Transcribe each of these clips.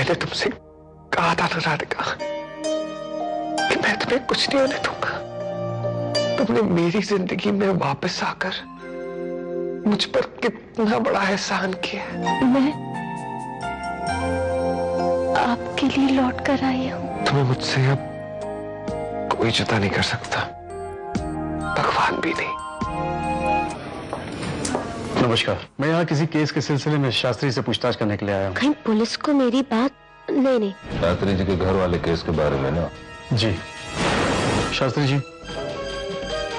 मैंने तुमसे कहा था ना राधिका कि मैं तुम्हें कुछ नहीं होने दूंगा। तुमने मेरी जिंदगी में वापस आकर मुझ पर कितना बड़ा एहसान किया है। मैं आपके लिए लौट कर आई हूँ। तुम्हें मुझसे अब कोई जुदा नहीं कर सकता, भगवान भी नहीं। नमस्कार, मैं यहाँ किसी केस के सिलसिले में शास्त्री से पूछताछ करने के लिए आया हूँ। कहीं पुलिस को मेरी बात? नहीं। शास्त्री जी के घर वाले केस के बारे में ना? जी शास्त्री जी,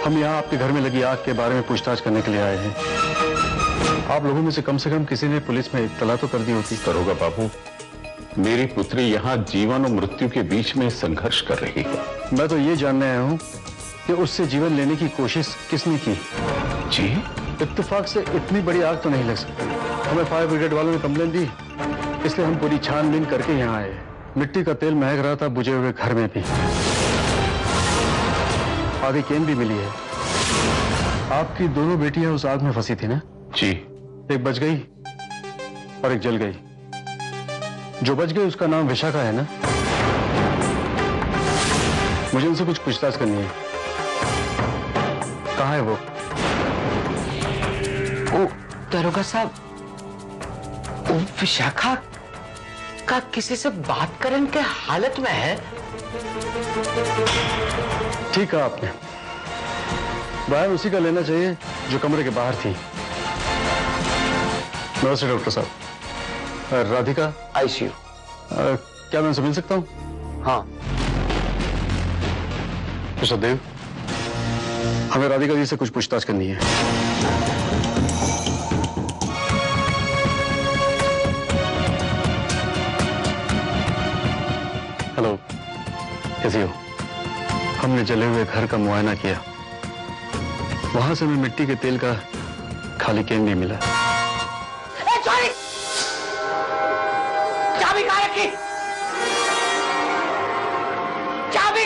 हम यहाँ आपके घर में लगी आग के बारे में पूछताछ करने के लिए आए हैं। आप लोगों में से कम किसी ने पुलिस में इत्तला तो कर दी होती। करोगा बाबू, मेरी पुत्री यहाँ जीवन और मृत्यु के बीच में संघर्ष कर रही है। मैं तो ये जानने आया हूँ कि उससे जीवन लेने की कोशिश किसने की। जी? इत्तेफाक से इतनी बड़ी आग तो नहीं लग सकती। हमें फायर ब्रिगेड वालों ने कंप्लेन दी, इसलिए हम पूरी छानबीन करके यहाँ आए। मिट्टी का तेल महक रहा था बुझे हुए घर में भी। आधी केन भी मिली है। आपकी दोनों बेटियां उस आग में फंसी थी ना? जी। एक बच गई और एक जल गई। जो बच गई उसका नाम विशाखा है ना? मुझे उनसे कुछ पूछताछ करनी है। कहाँ है वो? ओ दरोगा साहब, वो विशाखा का किसी से बात करने के हालत में है। ठीक कहा आपने। बयान उसी का लेना चाहिए जो कमरे के बाहर थी। नमस्ते डॉक्टर साहब। राधिका आईसीयू। क्या मैं उनसे मिल सकता हूँ? हाँ। मिस्टर देव, हमें राधिका जी से कुछ पूछताछ करनी है। हेलो, कैसी हो? हमने जले हुए घर का मुआयना किया। वहां से हमें मिट्टी के तेल का खाली केन भी मिला। चाबी कहाँ रखी? चाबी?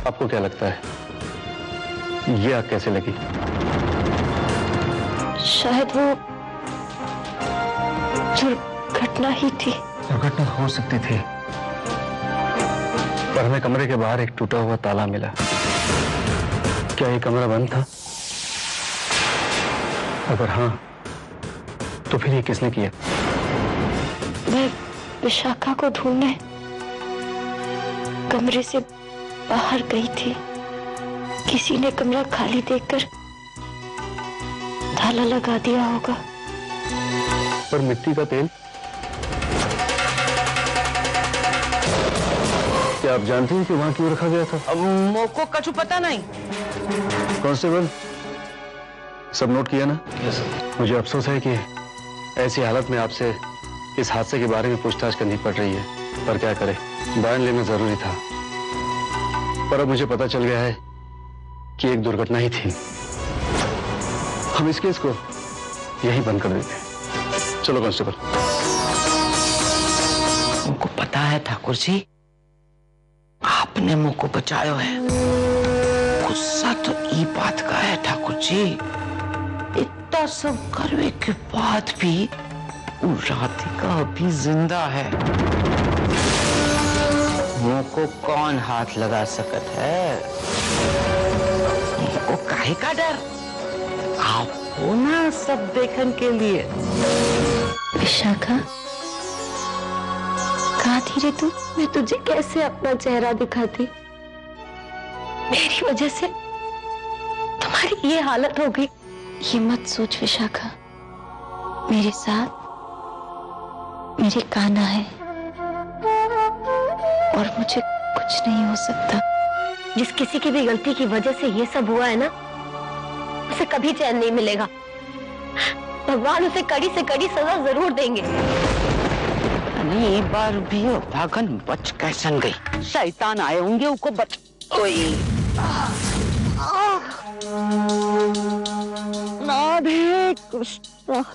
आपको क्या लगता है ये आग कैसे लगी? शायद वो दुर्घटना ही थी। दुर्घटना हो सकती थी, पर हमें कमरे के बाहर एक टूटा हुआ ताला मिला। क्या ये कमरा बंद था? अगर हाँ, तो फिर ये किसने किया? मैं विशाखा को ढूंढने कमरे से बाहर गई थी। किसी ने कमरा खाली देखकर ताला लगा दिया होगा। पर मिट्टी का तेल? क्या आप जानते हैं कि वहां क्यों रखा गया था? अब मोको कछु पता नहीं। कांस्टेबल, सब नोट किया ना? मुझे अफसोस है कि ऐसी हालत में आपसे इस हादसे के बारे में पूछताछ करनी पड़ रही है, पर क्या करें, बयान लेना जरूरी था। पर अब मुझे पता चल गया है कि एक दुर्घटना ही थी। हम इस केस को यहीं बंद कर देते हैं। चलो कांस्टेबल। उनको पता है ठाकुर जी, आपने मुंह को बचाया है। गुस्सा तो ई बात का है ठाकुर जी, इतना सब करने के बाद भी राधिका अभी जिंदा है। मुंह को कौन हाथ लगा सकत है? मुंह को काहे का डर? आप हो ना सब देखने के लिए। विशाखा, कहाँ थी रे तू? मैं तुझे कैसे अपना चेहरा दिखाती? मेरी वजह से तुम्हारी ये हालत हो गई। ये मत सोच विशाखा, मेरे साथ मेरे कान्हा है और मुझे कुछ नहीं हो सकता। जिस किसी की भी गलती की वजह से ये सब हुआ है ना, उसे कभी चैन नहीं मिलेगा। भगवान उसे कड़ी से कड़ी सजा जरूर देंगे। एक बार भी भागन बच कैसन गई? शैतान आए होंगे उनको बच। राधे कृष्ण।